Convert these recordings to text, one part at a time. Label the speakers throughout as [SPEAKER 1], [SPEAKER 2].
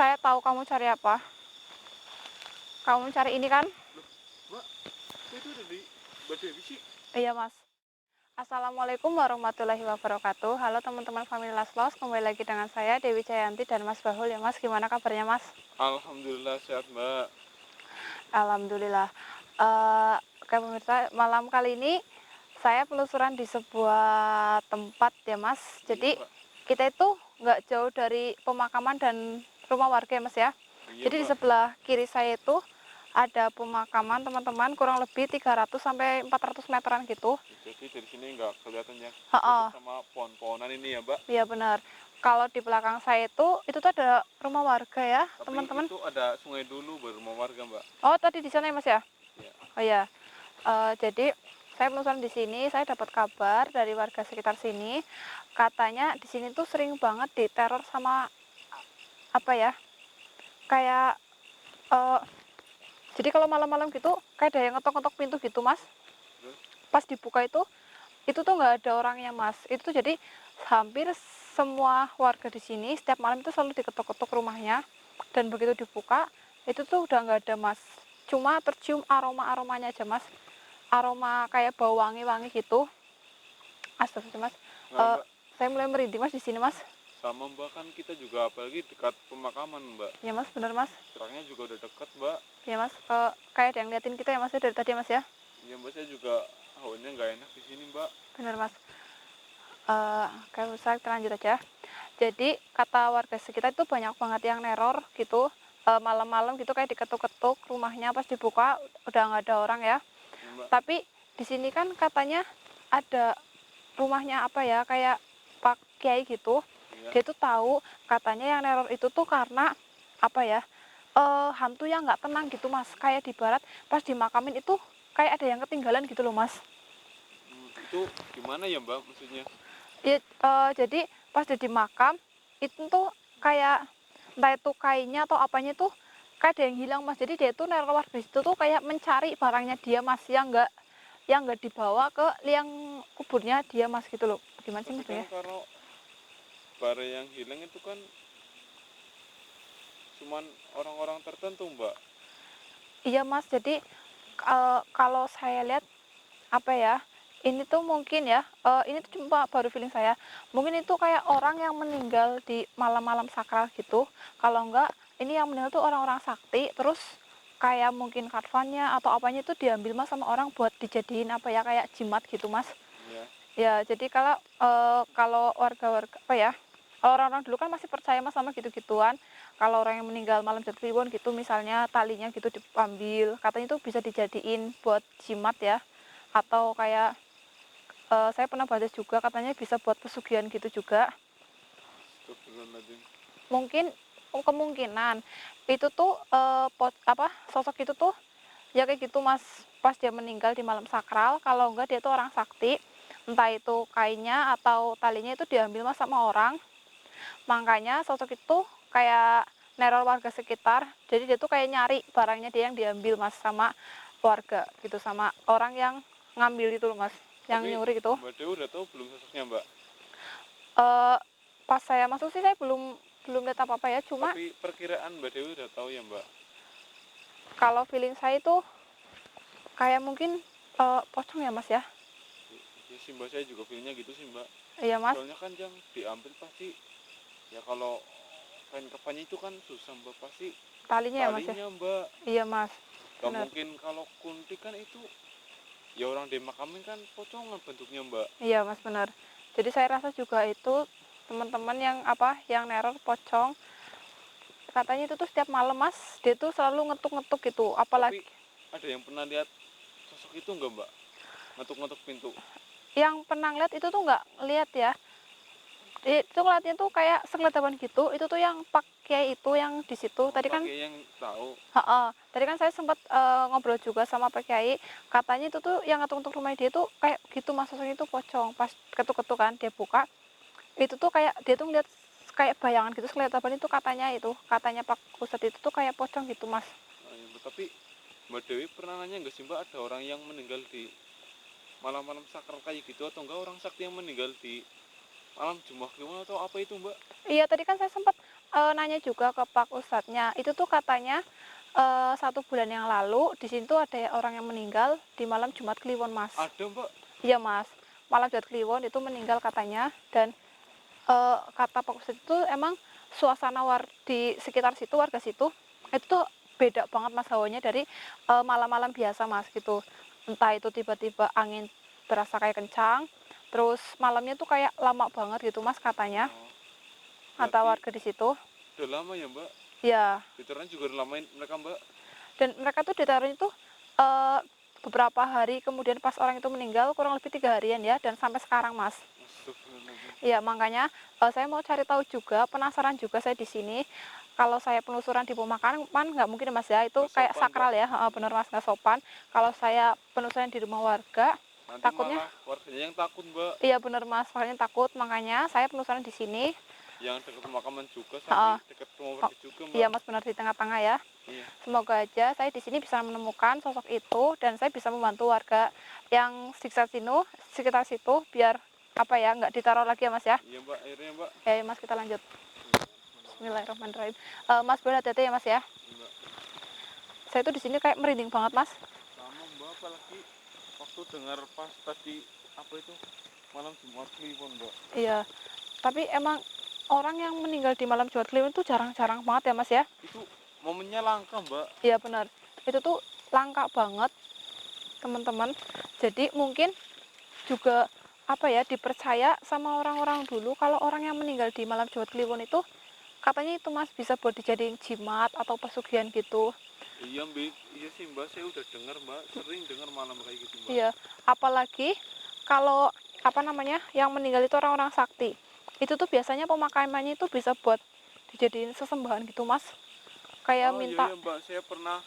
[SPEAKER 1] Saya tahu kamu cari apa. Kamu cari ini kan?
[SPEAKER 2] Loh, Mbak, kok itu udah di Mbak Dewi sih?
[SPEAKER 1] Iya, Mas. Assalamualaikum warahmatullahi wabarakatuh. Halo teman-teman family Laslos, kembali lagi dengan saya Dewi Jayanti dan Mas Bahul ya, Mas. Gimana kabarnya, Mas?
[SPEAKER 2] Alhamdulillah sehat, Mbak.
[SPEAKER 1] Alhamdulillah. Oke pemirsa, malam kali ini saya penelusuran di sebuah tempat ya, Mas.
[SPEAKER 2] Iya,
[SPEAKER 1] Jadi
[SPEAKER 2] Mbak.
[SPEAKER 1] kita itu nggak jauh dari pemakaman dan rumah warga ya, Mas ya.
[SPEAKER 2] Iya,
[SPEAKER 1] Jadi di
[SPEAKER 2] Mbak.
[SPEAKER 1] sebelah kiri saya itu ada pemakaman teman-teman, kurang lebih 300 sampai 400 meteran gitu.
[SPEAKER 2] Jadi dari sini nggak kelihatan ya,
[SPEAKER 1] Heeh,
[SPEAKER 2] tutup sama pohon-pohonan ini ya, Mbak.
[SPEAKER 1] iya benar. Kalau di belakang saya itu tuh ada rumah warga ya,
[SPEAKER 2] Tapi
[SPEAKER 1] teman-teman.
[SPEAKER 2] itu ada sungai dulu baru rumah warga, Mbak.
[SPEAKER 1] Oh, tadi di sana ya, Mas ya?
[SPEAKER 2] Iya.
[SPEAKER 1] Oh ya. Jadi saya penelusuran di sini, saya dapat kabar dari warga sekitar sini, katanya di sini tuh sering banget diteror sama apa ya? Kayak eh, jadi kalau malam-malam gitu kayak ada yang ngetok-ngetok pintu gitu, Mas.
[SPEAKER 2] Terus?
[SPEAKER 1] Pas dibuka itu tuh nggak ada orangnya, Mas. Itu tuh jadi hampir semua warga di sini setiap malam itu selalu diketok-ketok rumahnya, dan begitu dibuka itu tuh udah nggak ada, Mas. Cuma tercium aromanya aja, Mas. Aroma kayak bau wangi-wangi gitu. Astagfirullah, Mas.
[SPEAKER 2] Nggak,
[SPEAKER 1] Eh,
[SPEAKER 2] Mbak.
[SPEAKER 1] saya mulai merinding, Mas, di sini, Mas.
[SPEAKER 2] Sama, Mbak, kan kita juga apalagi dekat pemakaman, Mbak.
[SPEAKER 1] Ya, Mas, bener, Mas.
[SPEAKER 2] Jaraknya juga udah dekat, Mbak.
[SPEAKER 1] Ya, Mas. Kayak ada yang liatin kita ya, Mas, ya, dari tadi, Mas ya.
[SPEAKER 2] Iya, Mbak, saya juga hawanya nggak enak di sini, Mbak.
[SPEAKER 1] Bener, Mas. Kayak usah kita lanjut aja. Jadi kata warga sekitar itu banyak banget yang neror gitu. Malam-malam gitu kayak diketuk-ketuk rumahnya, pas dibuka udah nggak ada orang ya.
[SPEAKER 2] Iya, Mbak.
[SPEAKER 1] Tapi di sini kan katanya ada rumahnya apa ya, kayak Pak Kiai gitu.
[SPEAKER 2] Iya.
[SPEAKER 1] Dia tuh tahu katanya yang neror itu tuh karena apa ya, hantu yang nggak tenang gitu, Mas. Kayak di barat pas dimakamin itu kayak ada yang ketinggalan gitu loh, Mas.
[SPEAKER 2] Itu gimana ya, Mbak, maksudnya?
[SPEAKER 1] Jadi pas dia di makam itu tuh kayak entah itu kainnya atau apanya tuh kayak ada yang hilang, Mas. Jadi dia tuh neror warga situ tuh kayak mencari barangnya dia, Mas, yang nggak dibawa ke liang kuburnya dia, Mas, gitu loh. Gimana sih
[SPEAKER 2] Tapi kan
[SPEAKER 1] maksudnya?
[SPEAKER 2] kalau bara yang hilang itu kan cuman orang-orang tertentu, Mbak.
[SPEAKER 1] Iya, Mas. Jadi kalau saya lihat apa ya, ini tuh mungkin ya, ini tuh cuma baru feeling saya, mungkin itu kayak orang yang meninggal di malam-malam sakral gitu. Kalau enggak, ini yang meninggal tuh orang-orang sakti, terus kayak mungkin karvannya atau apanya itu diambil, Mas, sama orang buat dijadiin apa ya, kayak jimat gitu, Mas.
[SPEAKER 2] Ya.
[SPEAKER 1] Ya jadi kalau warga-warga apa ya, kalau orang-orang dulu kan masih percaya, Mas, sama gitu-gituan. Kalau orang yang meninggal malam jatuh kliwon gitu, misalnya talinya gitu diambil, katanya itu bisa dijadiin buat jimat ya, atau kayak saya pernah baca juga katanya bisa buat pesugihan gitu juga.
[SPEAKER 2] Astagfirullahaladzim.
[SPEAKER 1] Mungkin kemungkinan itu tuh sosok itu tuh ya kayak gitu, Mas, pas dia meninggal di malam sakral. Kalau enggak dia tuh orang sakti, entah itu kainnya atau talinya itu diambil, Mas, sama orang. Makanya sosok itu kayak neror warga sekitar. Jadi dia tuh kayak nyari barangnya dia yang diambil, Mas, sama warga gitu, sama orang yang ngambil itu loh, Mas, yang
[SPEAKER 2] Tapi
[SPEAKER 1] nyuri gitu.
[SPEAKER 2] Mbak Dewi udah tahu belum sosoknya, Mbak?
[SPEAKER 1] eh Pas saya masuk sih saya belum belum lihat apa apa ya, cuma
[SPEAKER 2] Tapi perkiraan Mbak Dewi udah tahu ya, Mbak?
[SPEAKER 1] kalau feeling saya itu kayak mungkin pocong ya, Mas ya.
[SPEAKER 2] Ya sih, Mbak, saya juga feelnya gitu sih, Mbak.
[SPEAKER 1] Iya, Mas.
[SPEAKER 2] Soalnya kan yang diambil pasti, ya kalau kain kafannya itu kan susah, Mbak, pasti
[SPEAKER 1] Talinya ya, Mas ya.
[SPEAKER 2] talinya, Mbak.
[SPEAKER 1] Iya, Mas,
[SPEAKER 2] Gak
[SPEAKER 1] benar.
[SPEAKER 2] mungkin kalau kunti kan itu, ya orang dimakamin kan pocongan bentuknya, Mbak.
[SPEAKER 1] Iya, Mas, benar. Jadi saya rasa juga itu teman-teman yang apa yang neror pocong, katanya itu tuh setiap malam, Mas, dia tuh selalu ngetuk-ngetuk gitu,
[SPEAKER 2] Tapi
[SPEAKER 1] apalagi
[SPEAKER 2] ada yang pernah lihat sosok itu nggak, Mbak? Ngetuk-ngetuk pintu.
[SPEAKER 1] yang pernah lihat itu tuh nggak lihat ya. Itu ngeliatnya tuh kayak sekeletapan gitu. Itu tuh yang pakai itu yang di situ
[SPEAKER 2] Oh,
[SPEAKER 1] tadi kan.
[SPEAKER 2] pakai yang tahu.
[SPEAKER 1] Heeh. Tadi kan saya sempat ngobrol juga sama Pak Kiai, katanya itu tuh yang ngetuk-ngetuk rumah dia tuh kayak gitu, Mas, sosoknya itu pocong. Pas ketuk-ketuk kan dia buka, itu tuh kayak dia tuh ngeliat kayak bayangan gitu, kelihatan itu katanya Pak Ustadz itu tuh kayak pocong gitu, Mas.
[SPEAKER 2] Nah, ya, Mbak. Tapi Mbak Dewi pernah nanya nggak sih, Mbak, ada orang yang meninggal di malam-malam sakral kayak gitu, atau enggak orang sakti yang meninggal di malam Jumat Kliwon atau apa itu, Mbak?
[SPEAKER 1] Iya, tadi kan saya sempat nanya juga ke Pak Ustadznya, itu tuh katanya 1 bulan yang lalu di sini tuh ada orang yang meninggal di malam Jumat Kliwon, Mas.
[SPEAKER 2] Ada Mbak.
[SPEAKER 1] Iya, Mas, malam Jumat Kliwon itu meninggal katanya. Dan kata Pak Ustadz itu emang suasana di sekitar situ, warga situ itu tuh beda banget, Mas, hawanya dari malam-malam biasa, Mas, gitu. Entah itu tiba-tiba angin berasa kayak kencang, terus malamnya tuh kayak lama banget gitu, Mas, katanya
[SPEAKER 2] Oh,
[SPEAKER 1] kata
[SPEAKER 2] berarti
[SPEAKER 1] warga di situ.
[SPEAKER 2] udah lama ya Mbak.
[SPEAKER 1] Ya,
[SPEAKER 2] Veteran juga udah lamain mereka Mbak.
[SPEAKER 1] dan mereka tuh ditaruh itu eh, beberapa hari kemudian pas orang itu meninggal, kurang lebih 3 harian ya, dan sampai sekarang, Mas.
[SPEAKER 2] Astagfirullahaladzim.
[SPEAKER 1] Iya, makanya saya mau cari tahu juga, penasaran juga saya di sini. Kalau saya penelusuran di pemakaman nggak mungkin, Mas, ya, itu
[SPEAKER 2] Nggak
[SPEAKER 1] kayak
[SPEAKER 2] sopan,
[SPEAKER 1] sakral ya, bener, Mas, nggak sopan. Kalau saya penelusuran di rumah warga,
[SPEAKER 2] Nanti
[SPEAKER 1] takutnya,
[SPEAKER 2] malah warganya yang takut Mbak.
[SPEAKER 1] iya bener, Mas, makanya takut, makanya saya penelusuran di sini.
[SPEAKER 2] Yang dekat pemakaman juga,
[SPEAKER 1] Heeh.
[SPEAKER 2] samping dekat rumah
[SPEAKER 1] Oh,
[SPEAKER 2] warga juga
[SPEAKER 1] iya,
[SPEAKER 2] Mbak.
[SPEAKER 1] Mas, benar di tengah-tengah ya.
[SPEAKER 2] Iya.
[SPEAKER 1] Semoga aja saya di sini bisa menemukan sosok itu dan saya bisa membantu warga yang sekitar situ biar apa ya, nggak ditaruh lagi ya, Mas, ya.
[SPEAKER 2] Iya Mbak, akhirnya Mbak.
[SPEAKER 1] Ya, Mas, kita lanjut.
[SPEAKER 2] Bismillahirrahmanirrahim.
[SPEAKER 1] Bismillahirrahmanirrahim. Mas, boleh hati-hati ya, Mas, ya.
[SPEAKER 2] Iya, Mbak.
[SPEAKER 1] Saya tuh di sini kayak merinding banget, Mas.
[SPEAKER 2] Sama Mbak, apalagi waktu dengar pas tadi apa itu malam Jumat Kliwon Mbak.
[SPEAKER 1] Iya, tapi emang orang yang meninggal di malam Jumat Kliwon itu jarang-jarang banget ya, Mas, ya.
[SPEAKER 2] Itu momennya langka Mbak.
[SPEAKER 1] Iya, benar. Itu tuh langka banget, teman-teman. Jadi mungkin juga apa ya, dipercaya sama orang-orang dulu kalau orang yang meninggal di malam Jumat Kliwon itu katanya itu, Mas, bisa buat dijadiin jimat atau pesugihan gitu.
[SPEAKER 2] Iya Mbak, iya sih Mbak, saya udah dengar Mbak, sering dengar malam kayak gitu Mbak.
[SPEAKER 1] Iya, apalagi kalau apa namanya, yang meninggal itu orang-orang sakti. Itu tuh biasanya pemakamannya itu bisa buat dijadiin sesembahan gitu, Mas. Kayak
[SPEAKER 2] Oh iya
[SPEAKER 1] minta
[SPEAKER 2] iya Mbak, saya pernah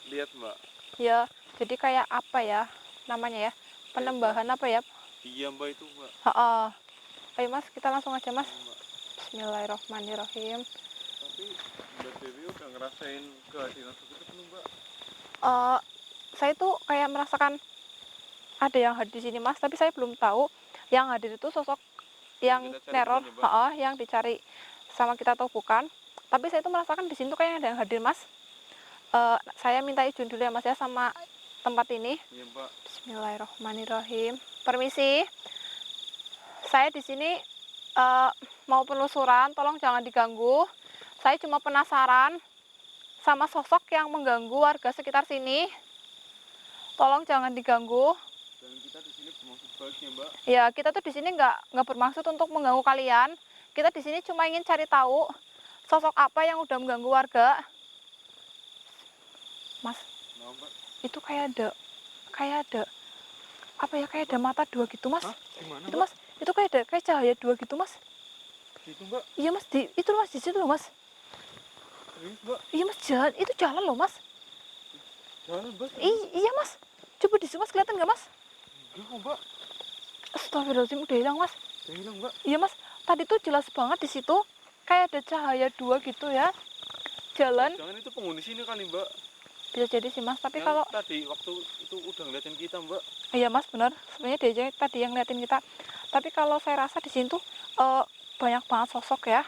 [SPEAKER 2] lihat Mbak.
[SPEAKER 1] ya, jadi kayak apa ya namanya ya? Penembahan apa ya?
[SPEAKER 2] Iya Mbak itu Mbak.
[SPEAKER 1] Heeh. Ayo, Mas, kita langsung aja, Mas.
[SPEAKER 2] Iya, Mbak.
[SPEAKER 1] Bismillahirrahmanirrahim.
[SPEAKER 2] Tapi Mbak Dewi udah ngerasain kehadiran seperti itu belum Mbak?
[SPEAKER 1] Eh, saya tuh kayak merasakan ada yang hadir di sini, Mas, tapi saya belum tahu yang hadir itu sosok yang
[SPEAKER 2] Kita cari
[SPEAKER 1] teror,
[SPEAKER 2] bukan ya Mbak?
[SPEAKER 1] heeh, yang dicari sama kita atau bukan. Tapi saya tuh merasakan di sini tuh kayak ada yang hadir, Mas. Saya minta izin dulu ya, Mas, ya, sama tempat ini.
[SPEAKER 2] Iya Mbak.
[SPEAKER 1] Bismillahirrahmanirrahim. Permisi, saya di sini mau penelusuran, tolong jangan diganggu. Saya cuma penasaran sama sosok yang mengganggu warga sekitar sini. Tolong jangan diganggu.
[SPEAKER 2] Dan kita di sini bermaksud baik ya Mbak.
[SPEAKER 1] Ya, kita tuh di sini nggak bermaksud untuk mengganggu kalian. Kita di sini cuma ingin cari tahu sosok apa yang udah mengganggu warga. Mas,
[SPEAKER 2] Nah Mbak.
[SPEAKER 1] itu kayak ada apa ya, kayak ada mata dua gitu, Mas.
[SPEAKER 2] Hah? Gimana
[SPEAKER 1] Itu,
[SPEAKER 2] Mbak?
[SPEAKER 1] Mas, itu kayak cahaya dua gitu, Mas.
[SPEAKER 2] Gitu Mbak.
[SPEAKER 1] Iya, Mas, itu Mas, di situ loh, Mas.
[SPEAKER 2] Serius Mbak?
[SPEAKER 1] Iya, Mas, jalan loh, Mas.
[SPEAKER 2] Jalan Mbak.
[SPEAKER 1] Iya, Mas. Coba di sini, Mas, kelihatan nggak, Mas?
[SPEAKER 2] Enggak kok Mbak.
[SPEAKER 1] Astagfirullahaladzim, udah hilang, Mas.
[SPEAKER 2] Udah hilang Mbak.
[SPEAKER 1] Iya, Mas, tadi tuh jelas banget di situ kayak ada cahaya dua gitu ya. Jalan,
[SPEAKER 2] Jangan itu penghuni sini kali Mbak.
[SPEAKER 1] bisa jadi sih, Mas, tapi
[SPEAKER 2] Yang
[SPEAKER 1] kalau
[SPEAKER 2] tadi waktu itu udah ngeliatin kita Mbak.
[SPEAKER 1] iya, Mas, benar. Sebenarnya dia aja tadi yang ngeliatin kita. Tapi kalau saya rasa di sini tuh banyak banget sosok ya.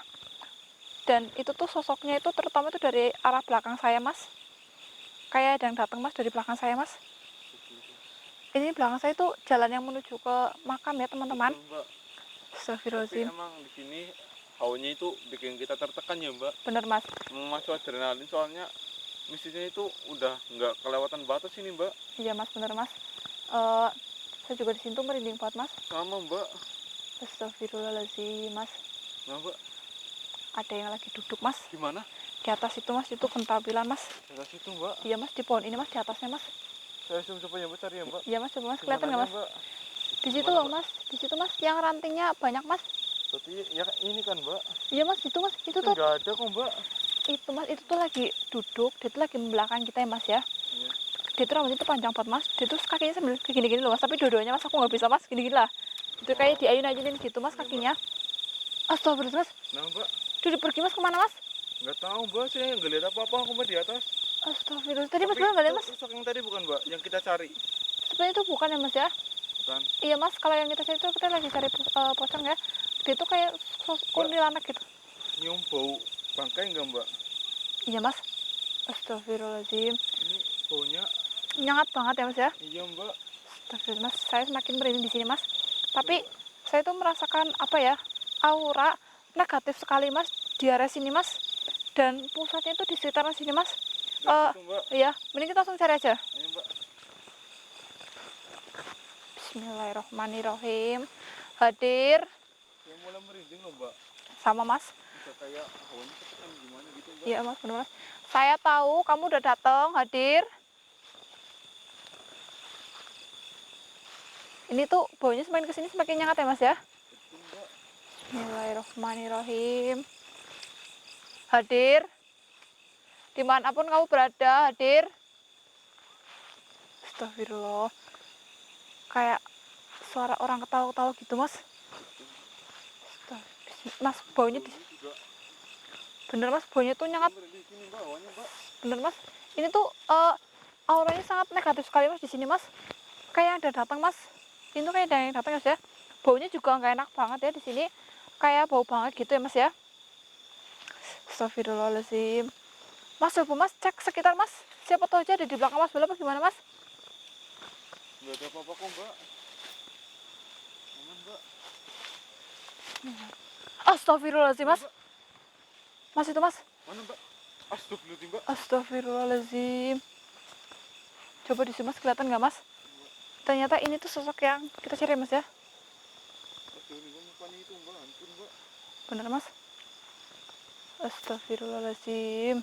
[SPEAKER 1] Dan itu tuh sosoknya itu terutama itu dari arah belakang saya, Mas. Kayak ada yang datang, Mas, dari belakang saya, Mas. Ini belakang saya tuh jalan yang menuju ke makam ya, teman-teman.
[SPEAKER 2] Betul, Mbak. Tapi
[SPEAKER 1] Astagfirullahaladzim.
[SPEAKER 2] emang di sini hawanya itu bikin kita tertekan ya Mbak.
[SPEAKER 1] Bener, Mas.
[SPEAKER 2] Memacu adrenalin soalnya misinya itu udah nggak kelewatan batas ini Mbak.
[SPEAKER 1] Iya, Mas, bener, Mas. Eh, saya juga di sini tuh merinding banget, Mas.
[SPEAKER 2] Sama Mbak.
[SPEAKER 1] Astagfirullahaladzim, Mas.
[SPEAKER 2] Nah Mbak,
[SPEAKER 1] Ada yang lagi duduk, Mas.
[SPEAKER 2] gimana?
[SPEAKER 1] Di atas itu, Mas, itu kentabilan, Mas.
[SPEAKER 2] Di atas itu Mbak.
[SPEAKER 1] Iya, Mas, di pohon ini, Mas, di atasnya, Mas.
[SPEAKER 2] Saya coba ya Mbak cari ya Mbak.
[SPEAKER 1] Iya, Mas, coba, Mas, kelihatan nggak, Mas?
[SPEAKER 2] Mbak?
[SPEAKER 1] Di situ
[SPEAKER 2] Gimana,
[SPEAKER 1] loh, Mas. Di situ, Mas, yang rantingnya banyak, Mas.
[SPEAKER 2] Berarti ya ini kan Mbak.
[SPEAKER 1] Iya, Mas, itu, Mas. Itu tuh,
[SPEAKER 2] Nggak ada kok Mbak.
[SPEAKER 1] itu, Mas, itu tuh lagi duduk. Dia tuh lagi membelakang kita ya, Mas, ya.
[SPEAKER 2] Iya.
[SPEAKER 1] Dia tuh rambutnya tuh panjang banget, Mas. Dia tuh kakinya sambil kayak gini-gini loh, Mas. Tapi dua-duanya, Mas, aku nggak bisa, Mas. Gini-gini lah. Itu kayak diayun-ayunin gitu, Mas, kakinya. Astagfirullah, Mas.
[SPEAKER 2] Nah Mbak,
[SPEAKER 1] Dia pergi, Mas, kemana, Mas?
[SPEAKER 2] nggak tahu Mbak, saya nggak lihat apa-apa aku Mbak di atas.
[SPEAKER 1] Astagfirullah. Tadi, Mas,
[SPEAKER 2] Tapi
[SPEAKER 1] bener nggak lihat, Mas?
[SPEAKER 2] sosok yang tadi bukan Mbak, yang kita cari.
[SPEAKER 1] Sebenarnya itu bukan ya, Mas, ya.
[SPEAKER 2] Bukan.
[SPEAKER 1] Iya, Mas, kalau yang kita cari itu kita lagi cari pocong ya. Dia tuh kayak kuntilanak gitu.
[SPEAKER 2] Nyium bau bangkai enggak mbak?
[SPEAKER 1] Iya mas. Astagfirullahaladzim.
[SPEAKER 2] Ini baunya.
[SPEAKER 1] Nyengat banget ya mas ya.
[SPEAKER 2] Iya mbak.
[SPEAKER 1] Astagfirullah mas, saya semakin merinding di sini mas. Tapi saya tuh merasakan apa ya, aura negatif sekali mas di area sini mas. Dan pusatnya itu di sekitaran sini mas.
[SPEAKER 2] Itu mbak.
[SPEAKER 1] Iya, mending kita langsung cari aja.
[SPEAKER 2] Ayo mbak.
[SPEAKER 1] Bismillahirrohmanirrohim. Hadir
[SPEAKER 2] Saya mulai merinding loh mbak.
[SPEAKER 1] sama mas.
[SPEAKER 2] Bisa kayak hawanya ketekan gimana gitu mbak.
[SPEAKER 1] Iya mas, benar mas. Saya tahu kamu udah datang, hadir. Ini tuh baunya semakin kesini semakin nyengat ya mas ya.
[SPEAKER 2] Betul mbak.
[SPEAKER 1] Bismillahirrohmanirrohim. Hadir. Dimanapun kamu berada, hadir. Astagfirullah. Kayak suara orang ketawa-ketawa gitu mas. Mas, baunya di...
[SPEAKER 2] Juga
[SPEAKER 1] Bener mas, baunya tuh nyengat.
[SPEAKER 2] merinding sini mbak, hawanya mbak.
[SPEAKER 1] Bener mas. Ini tuh auranya sangat negatif sekali mas di sini mas. Kayak ada datang mas. Ini tuh kayak ada yang datang mas ya. Baunya juga nggak enak banget ya di sini. Kayak bau banget gitu ya mas ya. Astagfirullahaladzim. Mas, coba mas cek sekitar mas. Siapa tahu aja ada di belakang mas bola apa gimana mas?
[SPEAKER 2] Nggak ada apa-apa kok mbak. Aman mbak.
[SPEAKER 1] Astagfirullahaladzim mas. Mas itu mas.
[SPEAKER 2] Mana mbak? Astagfirullahaladzim mbak.
[SPEAKER 1] Astagfirullahaladzim. Coba di sini mas, kelihatan nggak mas? Ternyata ini tuh sosok yang kita cari mas ya.
[SPEAKER 2] Astagfirullahaladzim mukanya itu mbak, hancur mbak.
[SPEAKER 1] Bener mas. Astagfirullahaladzim.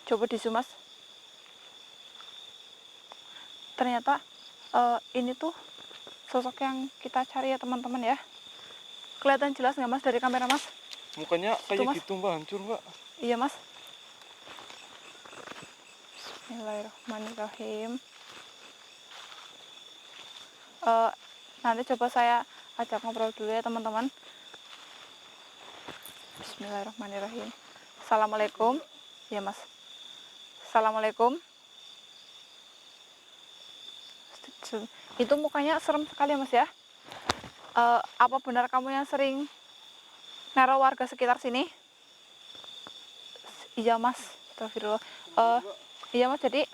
[SPEAKER 1] Coba di zoom mas. Ternyata ini tuh sosok yang kita cari ya teman-teman ya. Kelihatan jelas nggak mas dari kamera mas?
[SPEAKER 2] Mukanya kayak
[SPEAKER 1] Mas.
[SPEAKER 2] gitu mbak, hancur mbak.
[SPEAKER 1] Iya mas. Bismillahirrahmanirrahim. Nanti coba saya ajak ngobrol dulu ya teman-teman. Bismillahirrahmanirrahim. Assalamualaikum. Ya mas. Assalamualaikum. Itu mukanya serem sekali ya mas ya. Apa benar kamu yang sering neror warga sekitar sini? Iya mas. Astagfirullah. Iya mas, jadi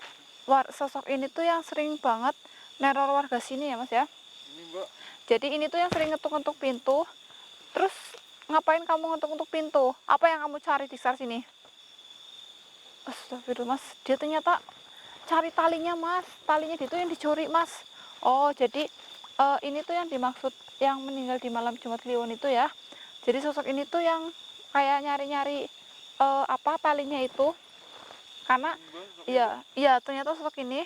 [SPEAKER 1] sosok ini tuh yang sering banget neror warga sini ya mas ya.
[SPEAKER 2] Ini mbak.
[SPEAKER 1] Jadi ini tuh yang sering ngetuk-ngetuk pintu. Terus ngapain kamu ngetuk-ngetuk pintu? Apa yang kamu cari di sekitar sini? Astagfirullah mas, dia ternyata cari talinya mas. Talinya itu yang dicuri mas. Oh jadi ini tuh yang dimaksud yang meninggal di malam Jumat Kliwon itu ya. Jadi sosok ini tuh yang kayak nyari-nyari talinya itu. Karena iya ternyata sosok ini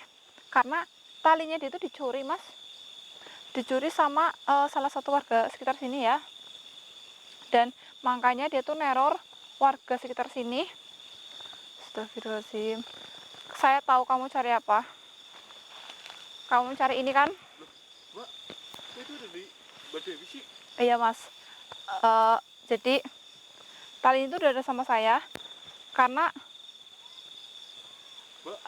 [SPEAKER 1] karena talinya dia itu dicuri mas. Dicuri sama salah satu warga sekitar sini ya. Dan makanya dia tuh neror warga sekitar sini. Astagfirullahaladzim. Saya tahu kamu cari apa. Kamu cari ini kan?
[SPEAKER 2] Mbak, itu ada di Mbak Dewi sih.
[SPEAKER 1] Iya mas. Jadi tali itu udah ada sama saya. Karena
[SPEAKER 2] Mbak,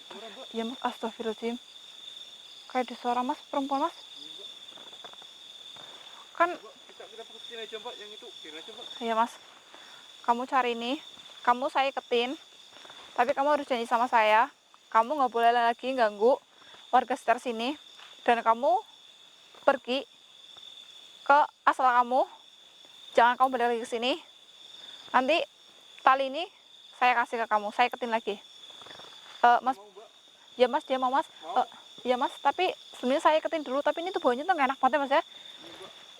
[SPEAKER 2] suara mbak.
[SPEAKER 1] ya mas, astagfirullahaladzim. Kayak ada suara mas, perempuan mas. Kan
[SPEAKER 2] Mbak, kita fokusin aja mbak, yang itu biar aja mbak.
[SPEAKER 1] iya mas. Kamu cari ini, kamu saya iketin. Tapi kamu harus janji sama saya. Kamu nggak boleh lagi ganggu warga sekitar sini. Dan kamu pergi ke asal kamu. Jangan kamu balik lagi ke sini. Nanti tali ini saya kasih ke kamu, saya iketin lagi. Mas,
[SPEAKER 2] Mau mbak?
[SPEAKER 1] ya mas, dia mau mas. Ya mas, tapi sebenarnya saya iketin dulu. Tapi ini tuh baunya tuh nggak enak banget ya mas ya.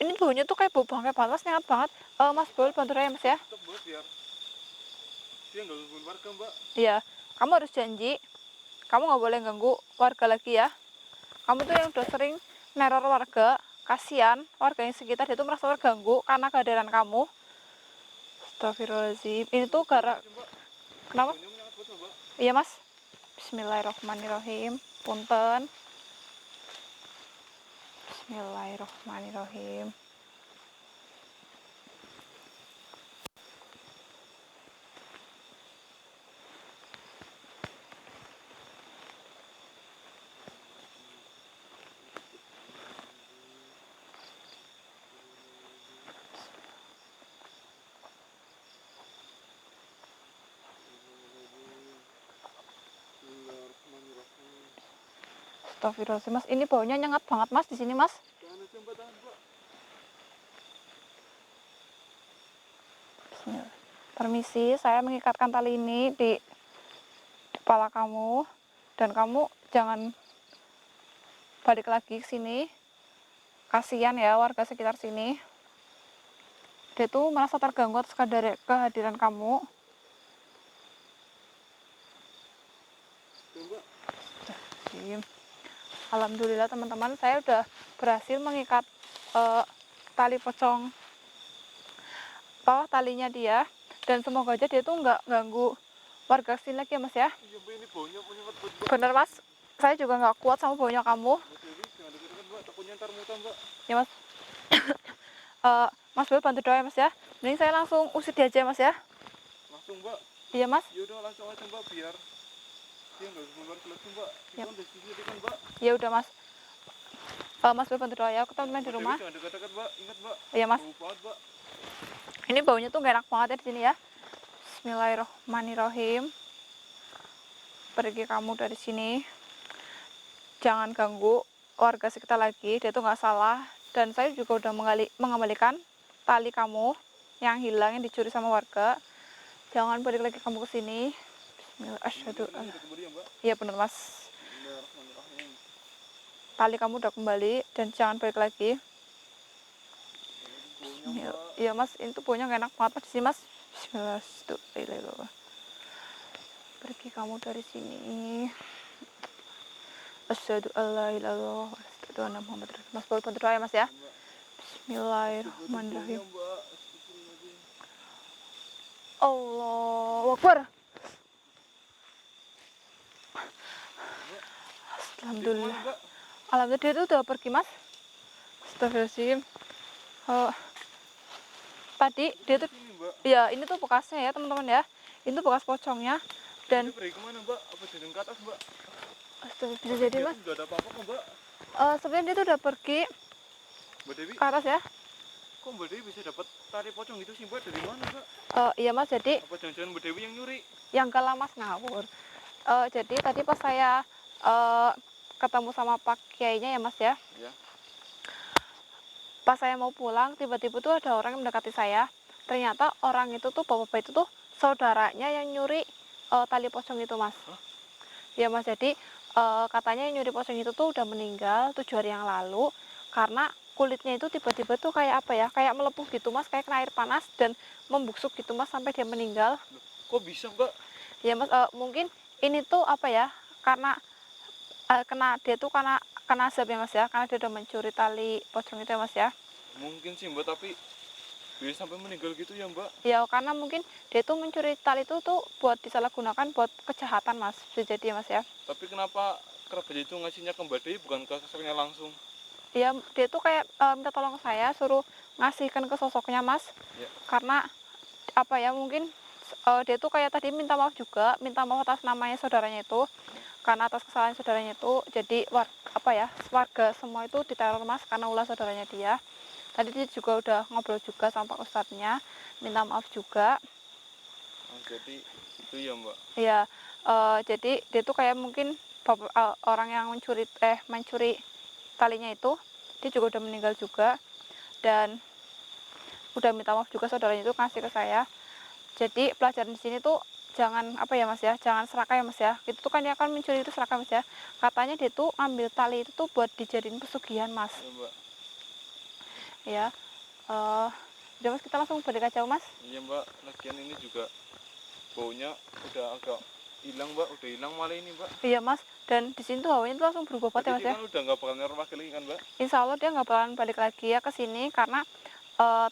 [SPEAKER 1] Ini baunya tuh kayak bau bangkai banget mas, nyengat banget. Mas boleh bantu saya mas ya.
[SPEAKER 2] Tetep mbak, biar dia nggak gangguin warga mbak.
[SPEAKER 1] Iya, kamu harus janji. Kamu nggak boleh ganggu warga lagi ya. Kamu tuh yang udah sering neror warga. Kasihan warga yang sekitar dia tuh merasa terganggu karena kehadiran kamu. Astagfirullahaladzim. Ini tuh gara... Kenapa?
[SPEAKER 2] Baunya menyengat banget mbak.
[SPEAKER 1] Iya mas. Bismillahirrahmanirrahim. Punten. Bismillahirrahmanirrahim. Astagfirullahaladzim, Mas. Ini baunya nyengat banget, Mas, di sini, Mas.
[SPEAKER 2] Tahan aja mbak, tahan mbak.
[SPEAKER 1] Bismillah. Permisi, saya mengikatkan tali ini di kepala kamu, dan kamu jangan balik lagi ke sini. Kasihan ya warga sekitar sini. Dia tuh merasa terganggu atas kehadiran kamu.
[SPEAKER 2] Tuh mbak.
[SPEAKER 1] Diem. Alhamdulillah teman-teman, saya udah berhasil mengikat tali pocong bawah talinya dia, dan semoga aja dia tuh nggak ganggu warga sini lagi ya, Mas ya.
[SPEAKER 2] Iya mbak, ini baunya menyengat banget mbak.
[SPEAKER 1] Bener, Mas, saya juga nggak kuat sama baunya kamu.
[SPEAKER 2] Mbak Dewi jangan deket-deket mbak, takutnya ntar muntah mbak.
[SPEAKER 1] Ya, Mas. Mas Bel bantu doa ya, Mas ya. Mending saya langsung usir dia aja ya, Mas ya.
[SPEAKER 2] Langsung mbak.
[SPEAKER 1] Iya, Mas.
[SPEAKER 2] Yaudah langsung aja mbak, biar dia nggak keluar lagi mbak.
[SPEAKER 1] Yap.
[SPEAKER 2] Kita udah sendiri kan mbak.
[SPEAKER 1] Ya udah, Mas. Mas Bel bantu doa ya ke teman-teman di
[SPEAKER 2] Mbak Dewi
[SPEAKER 1] rumah.
[SPEAKER 2] jangan dekat-dekat mbak, ingat mbak.
[SPEAKER 1] Iya, Mas.
[SPEAKER 2] Bau banget mbak.
[SPEAKER 1] Ini baunya tuh gak enak banget ya di sini ya. Bismillahirrohmanirrohim. Pergi kamu dari sini. Jangan ganggu warga sekitar lagi. Dia tuh nggak salah. Dan saya juga udah mengembalikan tali kamu yang hilang, yang dicuri sama warga. Jangan balik lagi kamu ke sini. Bismillah. Asyhadu an.
[SPEAKER 2] Udah kembali ya mbak.
[SPEAKER 1] Iya bener, Mas.
[SPEAKER 2] Bismillahirrahmanirrahim.
[SPEAKER 1] Tali kamu udah kembali dan jangan balik lagi.
[SPEAKER 2] Baunya mbak.
[SPEAKER 1] Iya, Mas, ini tuh baunya gak enak banget, Mas, di sini, Mas. Bismillah. Pergi kamu dari sini. Asyhadu alla ilaha illallah wa asyhadu anna Muhammad rasulullah. Mas, boleh bantu doa ya, Mas ya.
[SPEAKER 2] Mbak.
[SPEAKER 1] Bismillahirrahmanirrahim.
[SPEAKER 2] Baunya, mbak. Astagfirullahaladzim.
[SPEAKER 1] Allahu Akbar. Alhamdulillah.
[SPEAKER 2] Gimana, mbak?
[SPEAKER 1] Alhamdulillah dia tuh udah pergi, Mas. Astagfirullahaladzim. Tadi dia tuh,
[SPEAKER 2] Sini mbak.
[SPEAKER 1] ya ini tuh bekasnya ya teman-teman ya. Ini tuh bekas pocongnya. Dan
[SPEAKER 2] Dia pergi kemana mbak? Apa jalan ke atas mbak?
[SPEAKER 1] Astaga, bisa jadi,
[SPEAKER 2] Dia
[SPEAKER 1] Mas.
[SPEAKER 2] tuh nggak ada apa-apa kok mbak.
[SPEAKER 1] Sebenarnya dia tuh udah pergi
[SPEAKER 2] Mbak Dewi,
[SPEAKER 1] ke atas ya.
[SPEAKER 2] kok Mbak Dewi bisa dapat tali pocong gitu sih mbak? Dari mana mbak?
[SPEAKER 1] Iya, Mas, jadi
[SPEAKER 2] Apa jangan-jangan Mbak Dewi yang nyuri?
[SPEAKER 1] yang kalah, Mas, ngawur. Jadi tadi pas saya ketemu sama Pak Kiainya ya, Mas ya.
[SPEAKER 2] Ya.
[SPEAKER 1] Pas saya mau pulang, tiba-tiba tuh ada orang yang mendekati saya. Ternyata orang itu tuh, bapak-bapak itu tuh saudaranya yang nyuri tali pocong itu, Mas.
[SPEAKER 2] Hah?
[SPEAKER 1] Ya, Mas, jadi katanya yang nyuri pocong itu tuh udah meninggal 7 hari yang lalu karena kulitnya itu tiba-tiba tuh kayak apa ya, kayak melepuh gitu, Mas, kayak kena air panas dan membusuk gitu, Mas, sampai dia meninggal.
[SPEAKER 2] Loh, kok bisa mbak?
[SPEAKER 1] Ya, Mas, mungkin ini tuh apa ya, karena dia tuh karena kena azab ya, Mas ya, karena dia udah mencuri tali pocong itu ya, Mas ya.
[SPEAKER 2] Mungkin sih mbak, tapi bisa sampai meninggal gitu ya mbak?
[SPEAKER 1] Ya, karena mungkin dia tuh mencuri tali itu tuh buat disalahgunakan buat kejahatan, Mas, bisa jadi ya, Mas ya.
[SPEAKER 2] Tapi kenapa kerabat itu ngasihnya ke Mbak Dewi bukan ke sosoknya langsung?
[SPEAKER 1] Ya, dia tuh kayak minta tolong ke saya suruh ngasihkan ke sosoknya, Mas.
[SPEAKER 2] Ya.
[SPEAKER 1] Karena apa ya, mungkin dia tuh kayak tadi minta maaf juga, minta maaf atas namanya saudaranya itu, karena atas kesalahan saudaranya itu jadi warga semua itu diteror, Mas, karena ulah saudaranya dia. Tadi dia juga udah ngobrol juga sama Pak Ustadznya, minta maaf juga.
[SPEAKER 2] Oh, jadi itu ya mbak?
[SPEAKER 1] Ya, jadi dia tuh kayak mungkin orang yang mencuri talinya itu, dia juga udah meninggal juga, dan udah minta maaf juga saudaranya itu ngasih ke saya. Jadi pelajaran di sini tuh jangan apa ya, Mas ya, jangan serakah ya, Mas ya. Itu tuh kan dia kan mencuri itu serakah, Mas ya. Katanya dia tuh ngambil tali itu tuh buat dijadiin pesugihan, Mas.
[SPEAKER 2] Ya mbak.
[SPEAKER 1] Ya, udah, Mas, kita langsung balik aja, Mas.
[SPEAKER 2] Iya mbak, lagian ini juga baunya udah agak hilang mbak, udah hilang malah ini mbak.
[SPEAKER 1] Iya, Mas, dan di sini tuh hawanya tuh langsung berubah banget ya,
[SPEAKER 2] Jadi
[SPEAKER 1] Mas
[SPEAKER 2] dia
[SPEAKER 1] ya.
[SPEAKER 2] kan udah nggak bakal neror lagi kan mbak?
[SPEAKER 1] Insya Allah dia nggak bakalan balik lagi ya ke sini karena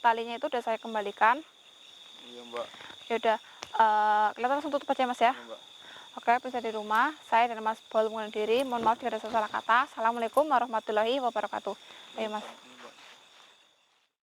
[SPEAKER 1] talinya itu udah saya kembalikan.
[SPEAKER 2] Iya mbak.
[SPEAKER 1] Ya udah, kita langsung tutup aja, Mas ya.
[SPEAKER 2] Iya mbak.
[SPEAKER 1] Oke, bisa di rumah. Saya dan Mas Bol mengundur diri. Mohon maaf jika ada salah kata. Assalamualaikum warahmatullahi wabarakatuh. Ayo, Mas.